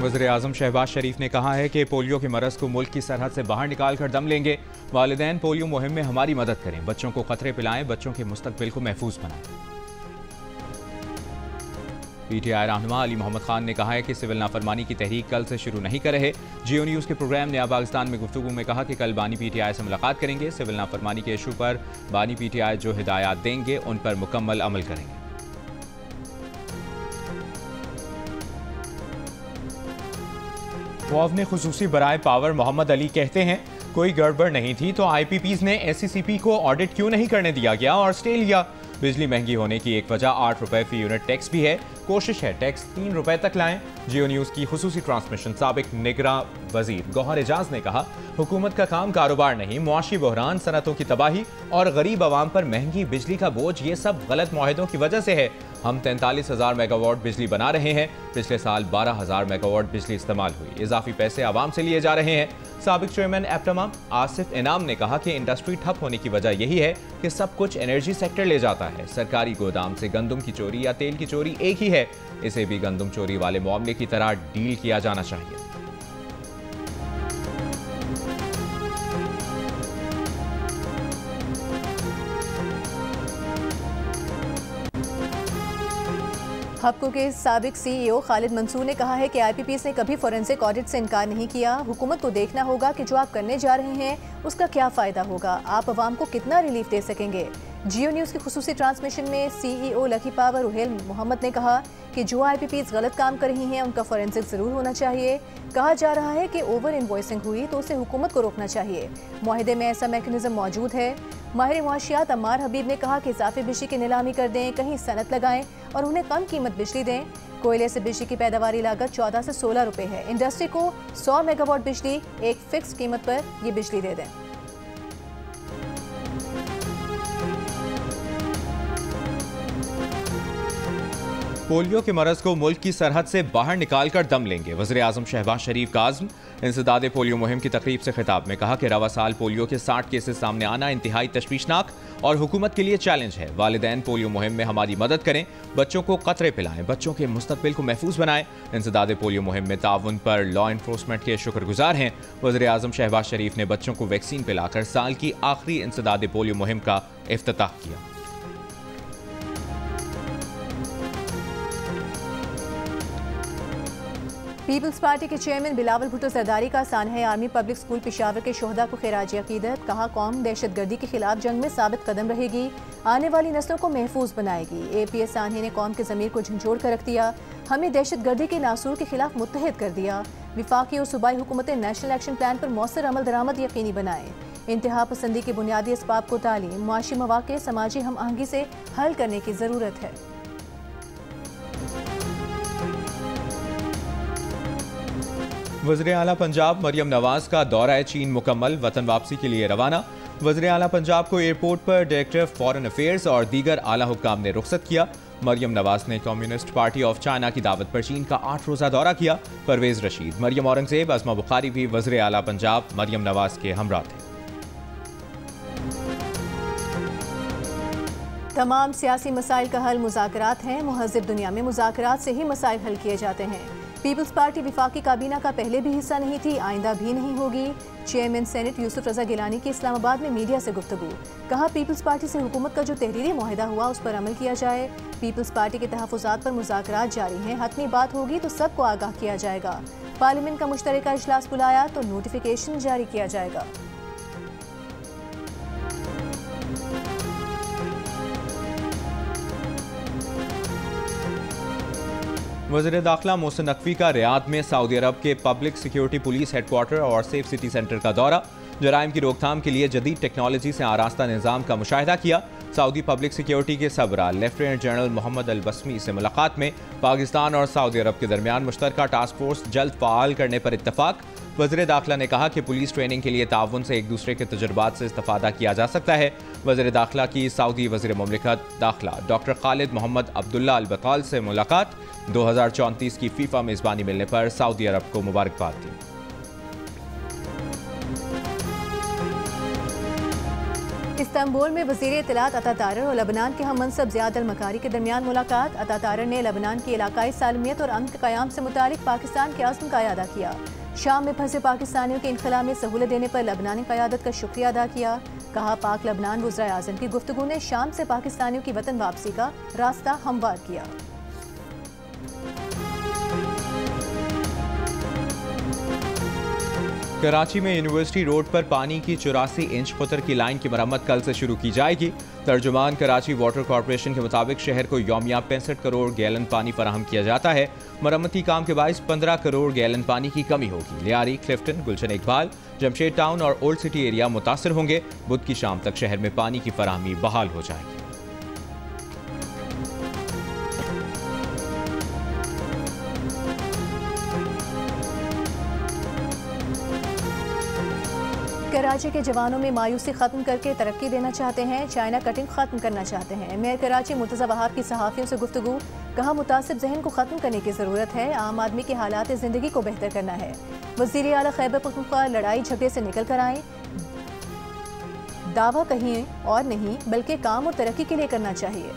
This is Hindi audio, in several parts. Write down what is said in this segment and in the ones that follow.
वज़ीर आज़म शहबाज शरीफ ने कहा है कि पोलियो के मरज़ को मुल्क की सरहद से बाहर निकाल कर दम लेंगे। वालिदैन पोलियो मुहिम में हमारी मदद करें, बच्चों को खतरे पिलाएं, बच्चों के मुस्तकबिल को महफूज बनाएं। PTI रहनुमा अली मोहम्मद खान ने कहा है कि सिविल नाफरमानी की तहरीक कल से शुरू नहीं कर रहे। जियो न्यूज़ के प्रोग्राम नया पाकिस्तान में गुफ्तगू में कहा कि कल बानी PTI से मुलाकात करेंगे। सिविल नाफरमानी के इशू पर बानी PTI जो हिदायत देंगे उन पर मुकम्मल अमल करेंगे। मुआवने खुसूसी बराए पावर मोहम्मद अली कहते हैं कोई गड़बड़ नहीं थी तो IPPs ने SCCP को ऑडिट क्यों नहीं करने दिया गया और स्टे लिया। बिजली महंगी होने की एक वजह 8 रुपए फी यूनिट टैक्स भी है। कोशिश है टैक्स 3 रुपए तक लाएं। जियो न्यूज़ की खुसूसी ट्रांसमिशन साबिक निगरां वजीर गौहर एजाज ने कहा हुकूमत का काम कारोबार नहीं, मुआशी बहरान, सनतों की तबाही और गरीब आवाम पर महंगी बिजली का बोझ ये सब गलत मुआहदों की वजह से है। हम 43,000 मेगावाट बिजली बना रहे हैं। पिछले साल 12,000 मेगावाट बिजली इस्तेमाल हुई। इजाफी पैसे आवाम से लिए जा रहे हैं। साबिक चेयरमैन एप्टमा आसिफ इनाम ने कहा कि इंडस्ट्री ठप होने की वजह यही है कि सब कुछ एनर्जी सेक्टर ले जाता है। सरकारी गोदाम से गंदम की चोरी या तेल की चोरी एक ही है। इसे भी गंदम चोरी वाले मामले की तरह डील किया जाना चाहिए। हपको के साबिक CEO खालिद मंसूर ने कहा है कि IPPs ने कभी फोरेंसिक ऑडिट से इनकार नहीं किया। हुकूमत को देखना होगा कि जो आप करने जा रहे हैं उसका क्या फ़ायदा होगा, आप अवाम को कितना रिलीफ दे सकेंगे। जियो न्यूज़ की खुसूसी ट्रांसमिशन में CEO Lucky Power Ruhail Muhammad ने कहा कि जो IPPs गलत काम कर रही हैं उनका फोरेंसिक ज़रूर होना चाहिए। कहा जा रहा है कि ओवर इन्वॉइसिंग हुई तो उसे हुकूमत को रोकना चाहिए। मुआहदे में ऐसा मैकेनिज्म मौजूद है। माहिर मुआशियात अम्मार हबीब ने कहा कि इजाफी बिजली की नीलामी कर दें, कहीं सनत लगाएं और उन्हें कम कीमत बिजली दें। कोयले से बिजली की पैदावारी लागत 14 से 16 रुपए है। इंडस्ट्री को 100 मेगावाट बिजली एक फिक्स कीमत पर ये बिजली दे दें। पोलियो के मरज़ को मुल्क की सरहद से बाहर निकाल कर दम लेंगे। वज़ीर आज़म शहबाज शरीफ का आज़म इंसदाद पोलियो मुहिम की तकरीब से खिताब में कहा कि रवा साल पोलियो के 60 केसेस सामने आना इंतहाई तशवीशनाक और हुकूमत के लिए चैलेंज है। वालिदैन पोलियो मुहिम में हमारी मदद करें, बच्चों को कतरे पिलाएं, बच्चों के मुस्तकबिल को महफूज बनाएं। इंसदाद पोलियो मुहिम में ताउन पर लॉ इन्फोर्समेंट के शुक्रगुजार हैं। वज़ीर आज़म शहबाज शरीफ ने बच्चों को वैक्सीन पिलाकर साल की आखिरी इंसदाद पोलियो मुहिम का इफ्तिताह किया। पीपल्स पार्टी के चेयरमैन बिलावल भुट्टो जरदारी का सानहा आर्मी पब्लिक स्कूल पेशावर के शोहदा को खिराज अकीदत। कहा कौम दहशतगर्दी के खिलाफ जंग में साबित कदम रहेगी, आने वाली नस्लों को महफूज बनाएगी। APS सानहे ने कौम के ज़मीर को झंझोड़ कर रख दिया, हमें दहशतगर्दी के नासूर के खिलाफ मुत्तहिद कर दिया। विफाकी और सूबाई हुकूमतें नेशनल एक्शन प्लान पर मौसर अमल दरामद यकीनी बनाएं। इंतहा पसंदी के बुनियादी असबाब को तालीम, मुआशी मवाक़े, समाजी हम आहंगी से हल करने की ज़रूरत है। वज़ीर आला पंजाब मरियम नवाज का दौरा चीन मुकम्मल, वतन वापसी के लिए रवाना। वज़ीर आला पंजाब को एयरपोर्ट पर डायरेक्टर फॉरेन अफेयर्स और दीगर आला हुक्काम ने रुखसत किया। मरियम नवाज ने कम्युनिस्ट पार्टी ऑफ चाइना की दावत पर चीन का 8 रोज़ा दौरा किया। परवेज रशीद, मरियम औरंगजेब, अज़मा बुखारी भी वज़ीर आला पंजाब मरियम नवाज के हमरा थे। तमाम सियासी मसाइल का हल मुज़ाकरात हैं। मुहज़्ज़ब दुनिया में मुज़ाकरात से ही मसाइल हल किए जाते हैं। पीपल्स पार्टी विफाकी काबीना का पहले भी हिस्सा नहीं थी, आइंदा भी नहीं होगी। चेयरमैन सेनेट यूसुफ रजा गिलानी की इस्लामाबाद में मीडिया से गुफ्तगू। कहा पीपल्स पार्टी से हुकूमत का जो तहरीरी मुआहदा हुआ उस पर अमल किया जाए। पीपल्स पार्टी के तहफ़्फ़ुज़ात पर मुज़ाकरात जारी हैं, हतमी बात होगी तो सबको आगाह किया जाएगा। पार्लियामेंट का मुश्तरका इजलास बुलाया तो नोटिफिकेशन जारी किया जाएगा। वज़ीर दाखिला मोहसिन नकवी का रियाद में सऊदी अरब के पब्लिक सिक्योरिटी पुलिस हेडक्वार्टर और सेफ सिटी सेंटर का दौरा। जराइम की रोकथाम के लिए जदीद टेक्नोलॉजी से आरास्ता निज़ाम का मुशाहिदा किया। सऊदी पब्लिक सिक्योरिटी के सरबराह लेफ्टिनेंट जनरल मोहम्मद अल बसमी से मुलाकात में पाकिस्तान और सऊदी अरब के दरमियान मुश्तरका टास्क फोर्स जल्द फ़ाल करने पर इत्तफाक। वज़ीर दाखिला ने कहा कि पुलिस ट्रेनिंग के लिए ताउन से एक दूसरे के तजुर्बात से इस्तिफ़ादा किया जा सकता है। वज़ीर दाखिला की सऊदी वज़ीर मुमलिकत दाखिला डॉक्टर खालिद मोहम्मद अब्दुल्ला अल बताल से मुलाकात। 2034 की फीफा मेज़बानी मिलने पर सऊदी अरब को मुबारकबाद दी। इस्तांबुल में वज़ीर इत्तलात अता तारर और लबनान के हम मनसब ज़ियाद अल मकारी के दरमियान मुलाकात। अता तारर ने लबनान की इलाकाई सालमियत और अमन के क़याम से मुतालिक पाकिस्तान के अज़्म का अदा किया। शाम में फंसे पाकिस्तानियों के इनखला में सहूलत देने पर लबनानी क़यादत का शुक्रिया अदा किया। कहा, पाक लबनान वज़ीर आज़म की गुफ्तगू ने शाम से पाकिस्तानियों की वतन वापसी का रास्ता हमवार किया। कराची में यूनिवर्सिटी रोड पर पानी की 84 इंच पुतर की लाइन की मरम्मत कल से शुरू की जाएगी। तर्जुमान कराची वाटर कॉरपोरेशन के मुताबिक शहर को यौमिया 65 करोड़ गैलन पानी फराहम किया जाता है। मरम्मती काम के बायस 15 करोड़ गैलन पानी की कमी होगी। लियारी, क्लिफ्टन, गुलशन इकबाल, जमशेद टाउन और ओल्ड सिटी एरिया मुतासर होंगे। बुध की शाम तक शहर में पानी की फराहमी बहाल हो जाएगी। कराची के जवानों में मायूसी खत्म करके तरक्की देना चाहते हैं। चाइना कटिंग खत्म करना चाहते हैं। मेयर कराची मुर्तज़ा वहाब की सहाफ़ियों से गुफ्तगू। कहा, मुतासिब जहन को खत्म करने की ज़रूरत है। आम आदमी के हालात ज़िंदगी को बेहतर करना है। वज़ीर आला खैबर पख्तूनख्वा लड़ाई झगड़े से निकल कर आए। दावा कहीं और नहीं बल्कि काम और तरक्की के लिए करना चाहिए।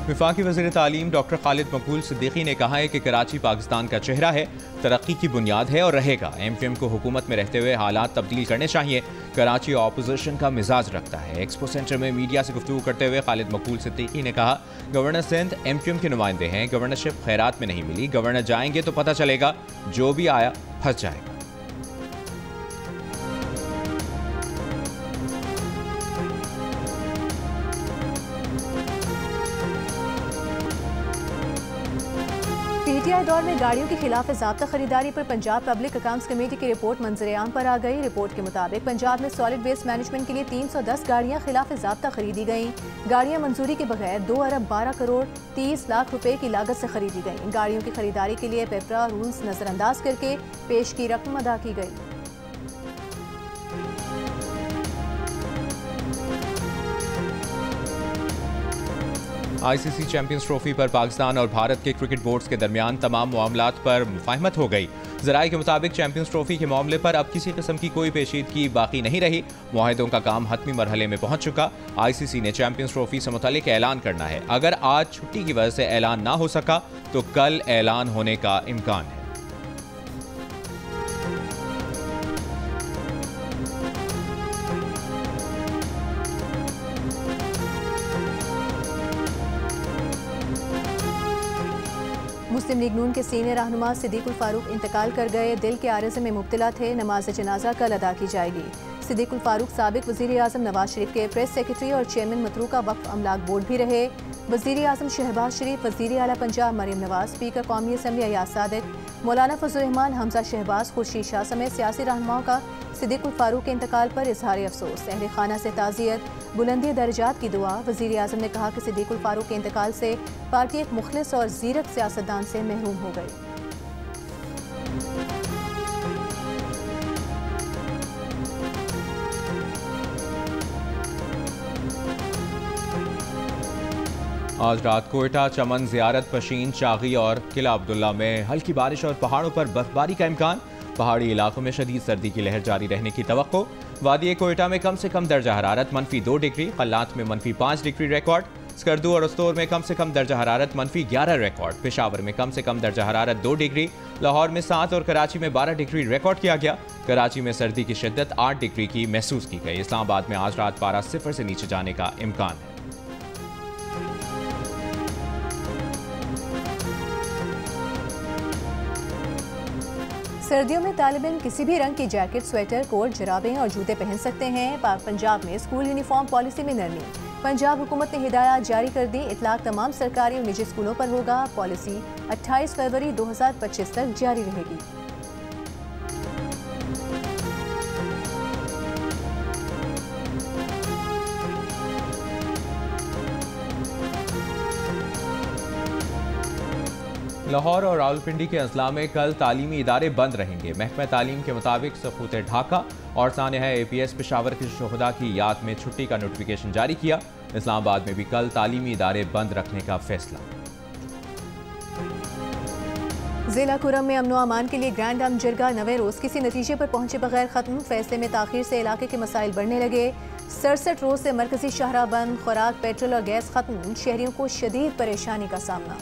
वफाकी वज़ीर तालीम डॉक्टर खालिद मकबूल सिद्दीकी ने कहा है कि कराची पाकिस्तान का चेहरा है, तरक्की की बुनियाद है और रहेगा। MQM को हुकूमत में रहते हुए हालात तब्दील करने चाहिए। कराची ऑपोजिशन का मिजाज रखता है। एक्सपो सेंटर में मीडिया से गुफ्तगू करते हुए खालिद मकबूल सिद्दीकी ने कहा, गवर्नर सिंध MQM के नुमाइंदे हैं। गवर्नरशिप खैरात में नहीं मिली। गवर्नर जाएंगे तो पता चलेगा, जो भी आया फंस जाएगा। PTI दौर में गाड़ियों की खिलाफ ज़ाब्ता खरीदारी पर पंजाब पब्लिक अकाउंट्स कमेटी की रिपोर्ट मंजर-ए-आम पर आ गई। रिपोर्ट के मुताबिक पंजाब में सॉलिड वेस्ट मैनेजमेंट के लिए 310 गाड़ियां खिलाफ ज़ाब्ता खरीदी गईं। गाड़ियां मंजूरी के बगैर 2 अरब 12 करोड़ 30 लाख रुपए की लागत से खरीदी गईं। गाड़ियों की खरीदारी के लिए पेपरा रूल्स नजरअंदाज करके पेश की रकम अदा की गई। ICC चैंपियंस ट्रॉफी पर पाकिस्तान और भारत के क्रिकेट बोर्ड्स के दरमियान तमाम मामलात पर मुफाहमत हो गई। ज़राए के मुताबिक चैंपियंस ट्रॉफी के मामले पर अब किसी किस्म की कोई पेचीदगी बाकी नहीं रही। मुआहदों का काम हतमी मरहले में पहुंच चुका। ICC ने चैंपियंस ट्रॉफी से मुतालिक ऐलान करना है। अगर आज छुट्टी की वजह से ऐलान ना हो सका तो कल ऐलान होने का इम्कान है। मुस्लिम लीग नून के सीनियर रहनुमा सिद्दीकुल फारूक इंतकाल कर गए। दिल के आरिज़े में मुब्तला थे। नमाज जनाजा कल अदा की जाएगी। सिद्दीकुल फारूक साबिक वज़ीर आज़म नवाज शरीफ के प्रेस सेक्रेटरी और चेयरमैन मतरूका वक्फ अमलाक बोर्ड भी रहे। वज़ीर आज़म शहबाज शरीफ, वज़ीर आला पंजाब मरीम नवाज, स्पीकर कौमी असम्बली अयाज सादिक, मौलाना फजल रहमान, हमजा शहबाज, खुर्शीद शाह समेत सियासी रहनुमाओं का सिद्दीकुल फारूक के इंतकाल पर इजहार अफसोस। अहले खाना से ताज़ियत, बुलंदी दर्जात की दुआ। वज़ीर आज़म ने कहा कि सिद्दीकुल फारूक के इंतकाल से पार्टी एक मुखलिस और ज़ीरक सियासतदान से महरूम हो गई। आज रात कोयटा, चमन, ज़ियारत, पशीन, चागी और किला अब्दुल्ला में हल्की बारिश और पहाड़ों पर बर्फबारी का इम्कान। पहाड़ी इलाकों में शदीद सर्दी की लहर जारी रहने की तवक्को। वादी कोयटा में कम से कम दर्जा हरारत -2 डिग्री, कल्लात में -5 डिग्री रिकॉर्ड। स्कर्दू और उस्तोर में कम से कम दर्जा हरारत -11 रिकॉर्ड। पेशावर में कम से कम दर्जा हरारत 2 डिग्री, लाहौर में 7 और कराची में 12 डिग्री रिकॉर्ड किया गया। कराची में सर्दी की शिद्दत 8 डिग्री की महसूस की गई। इस्लामाबाद में आज रात पारा 0 से नीचे जाने का इम्कान है। सर्दियों में तालिब इल्म किसी भी रंग की जैकेट, स्वेटर, कोट, जुराबें और जूते पहन सकते हैं। पंजाब में स्कूल यूनिफॉर्म पॉलिसी में नरमी। पंजाब हुकूमत ने हिदायत जारी कर दी। इतलाक तमाम सरकारी और निजी स्कूलों पर होगा। पॉलिसी 28 फरवरी 2025 तक जारी रहेगी। लाहौर और रावलपिंडी के अजला में कल तालीमी इदारे बंद रहेंगे। महकमा तालीम के मुताबिक सफूत ढाका और सानिया APS पेशावर के शुहदा की याद में छुट्टी का नोटिफिकेशन जारी किया। इस्लामाबाद में भी कल तालीमी इदारे बंद रखने का फैसला। जिला कुरम में अमनो अमान के लिए ग्रैंड अम जिरगा नवे रोज किसी नतीजे पर पहुंचे बगैर खत्म। फैसले में ताखीर से इलाके के मसाइल बढ़ने लगे। 67 रोज से मरकजी शहरा बंद, खुराक, पेट्रोल और गैस खत्म। शहरियों को शदीद परेशानी का सामना।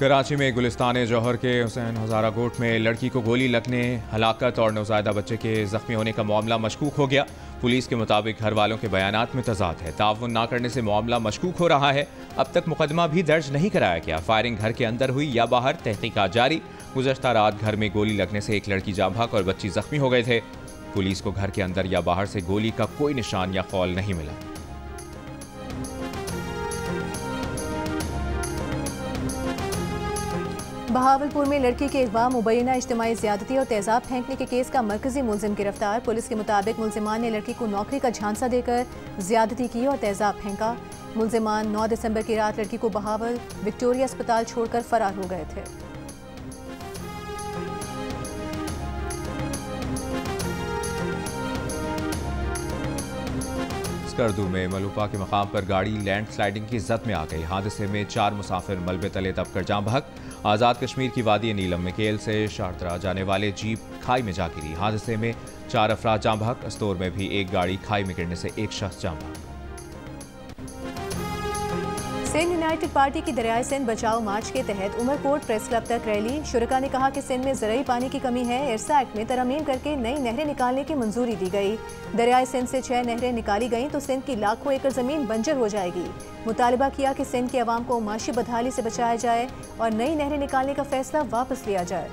कराची में गुलिस्तान जौहर के हुसैन हजारा कोट में लड़की को गोली लगने, हलाकत और नौज़ायदा बच्चे के जख्मी होने का मामला मशकूक हो गया। पुलिस के मुताबिक घर वालों के बयानात में तजाद है। ताउन ना करने से मामला मशकूक हो रहा है। अब तक मुकदमा भी दर्ज नहीं कराया गया। फायरिंग घर के अंदर हुई या बाहर, तहकीकात जारी। गुज़श्ता रात घर में गोली लगने से एक लड़की जाँ भाग और बच्ची जख्मी हो गए थे। पुलिस को घर के अंदर या बाहर से गोली का कोई निशान या खौल नहीं मिला। बहावलपुर में लड़की के अगवा, मुबैना इज्तिमाई ज़्यादती और तेजाब फेंकने के केस का मरकजी मुलजिम गिरफ्तार। पुलिस के मुताबिक मुलजिमान ने लड़की को नौकरी का झांसा देकर ज़्यादती की और तेजाब फेंका। मुलजिमान 9 दिसंबर की रात लड़की को बहावल विक्टोरिया अस्पताल छोड़कर फरार हो गए थे। स्कर्दू में मलूपा के मकाम पर गाड़ी लैंड स्लाइडिंग की जद में आ गई। हादसे में 4 मुसाफिर मलबे तले दबकर जाँ भाग। आज़ाद कश्मीर की वादी नीलम में केल से शारतरा जाने वाले जीप खाई में जा गिरी। हादसे में 4 अफराद जाँ भाग। अस्तोर में भी एक गाड़ी खाई में गिरने से एक शख्स जाँ भाग। सिंध यूनाइटेड पार्टी की दरियाए सिंध बचाओ मार्च के तहत उमरकोट प्रेस क्लब तक रैली। शुरका ने कहा कि सिंध में ज़रूरी पानी की कमी है। इरसा एक्ट में तरमीम करके नई नहरें निकालने की मंजूरी दी गई। दरियाए सिंध से 6 नहरें निकाली गईं तो सिंध की लाखों एकड़ ज़मीन बंजर हो जाएगी। मुतालबा किया कि सिंध के अवाम को माशी बदहाली से बचाया जाए और नई नहरें निकालने का फैसला वापस लिया जाए।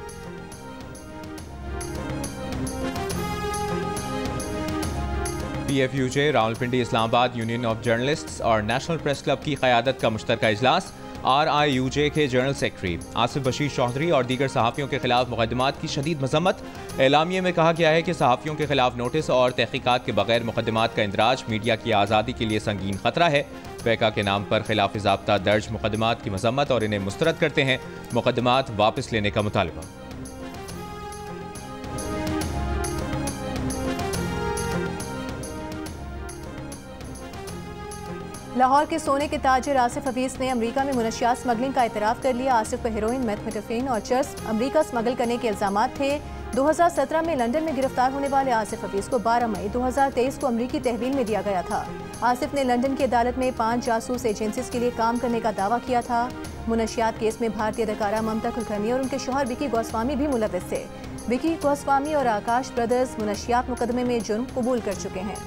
PFUJ, Rawalpindi, Islamabad union of journalists और नेशनल प्रेस क्लब की क़यादत का मुश्तरका इजलास। RIUJ के जनरल सेक्रेटरी आसिफ बशीर चौधरी और दीगर सहाफ़ियों के खिलाफ मुकदमात की शदीद मजम्मत। एलामिये में कहा गया है कि सहाफ़ियों के खिलाफ नोटिस और तहकीकात के बगैर मुकदमात का इंदराज मीडिया की आज़ादी के लिए संगीन खतरा है। पैका के नाम पर खिलाफ ज़ाब्ता दर्ज मुकदमात की मजम्मत और इन्हें मुस्तरद करते हैं। मुकदमात वापस लेने का मुतालबा। लाहौर के सोने के ताजिर आसिफ हफीज ने अमेरिका में मुनशियात स्मगलिंग का इतराफ़ कर लिया। आसिफ पर हेरोइन, मेथाम्फेटामिन और चर्स अमेरिका स्मगल करने के इल्जामात थे। 2017 में लंदन में गिरफ्तार होने वाले आसिफ हफीज को 12 मई 2023 को अमेरिकी तहवील में दिया गया था। आसिफ ने लंदन की अदालत में 5 जासूस एजेंसीज के लिए काम करने का दावा किया था। मुनशियात केस में भारतीय अदाकारा ममता कुलकर्णी और उनके शौहर विकी गोस्वामी भी मुलव्विस थे। विकी गोस्वामी और आकाश ब्रदर्स मुनशियात मुकदमे में जुर्म कबूल कर चुके हैं।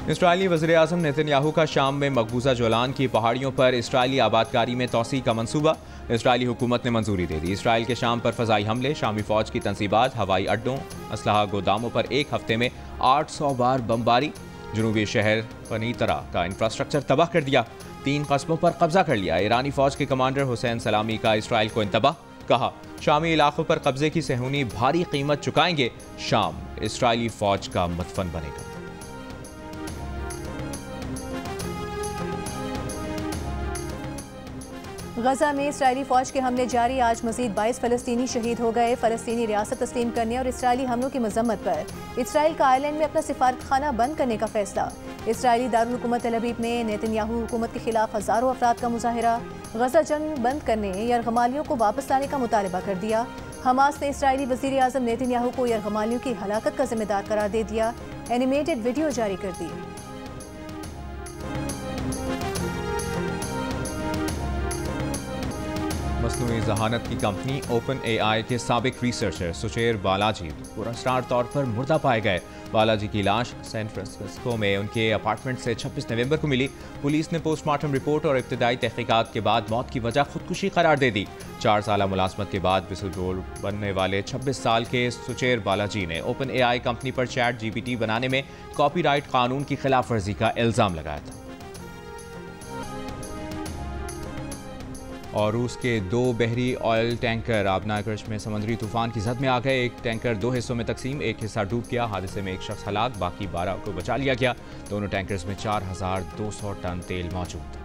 इसराइली वज़ीर-ए-आज़म नेतन्याहू का शाम में मकबूजा जोलान की पहाड़ियों पर इसराइली आबादकारी में तोसी का मंसूबा। इसराइली हुकूमत ने मंजूरी दे दी। इसराइल के शाम पर फ़ज़ाई हमले, शामी फ़ौज की तनसीबात, हवाई अड्डों, असलहा गोदामों पर एक हफ्ते में 800 बार बमबारी। जनूबी शहर क़नीतरा का इंफ्रास्ट्रक्चर तबाह कर दिया। 3 कस्बों पर कब्जा कर लिया। ईरानी फ़ौज के कमांडर हुसैन सलामी का इसराइल को इंतबाह। कहा, शामी इलाकों पर कब्जे की सेहूनी भारी कीमत चुकाएंगे। शाम इसराइली फ़ौज का मदफन बनेगा। गजा में इसराइली फौज के हमले जारी। आज मजीद 22 फ़लस्तीनी शहीद हो गए। फ़लस्तीनी रियासत तस्लीम करने और इसराइली हमलों की मजम्मत पर इसराइल का आयरलैंड में अपना सिफारतखाना बंद करने का फैसला। इसराइली दारुल हुकूमत तल अवीव में नेतन्याहू हुकूमत के खिलाफ हज़ारों अफराद का मुजाहिरा। गजा जंग बंद करने यरगमालियों को वापस लाने का मुतालबा कर दिया। हमास ने इसराइली वज़ीर आज़म नेतन्याहू को यरगमालियों की हलाकत का जिम्मेदार करार दे दिया। एनिमेटेड वीडियो जारी कर दी। मसनूई जहानत की कंपनी ओपन AI के साबिक रिसर्चर सुचेर बालाजी पुरस्कार तौर पर मुर्दा पाए गए। बालाजी की लाश सैन फ्रांसिस्को में उनके अपार्टमेंट से 26 नवंबर को मिली। पुलिस ने पोस्टमार्टम रिपोर्ट और इब्तदाई तहकीकात के बाद मौत की वजह खुदकुशी करार दे दी। 4 साल मुलाजमत के बाद विसल ब्लोअर बनने वाले 26 साल के सुचेर बालाजी ने ओपन AI कंपनी पर ChatGPT बनाने में कॉपीराइट कानून की खिलाफ वर्जी का इल्ज़ाम लगाया था। और रूस के 2 बहरी ऑयल टैंकर आबनागर्श में समुद्री तूफान की जद में आ गए। एक टैंकर 2 हिस्सों में तकसीम, एक हिस्सा डूब गया। हादसे में एक शख्स हलाक, बाकी 12 को बचा लिया गया। दोनों टैंकर्स में 4200 टन तेल मौजूद था।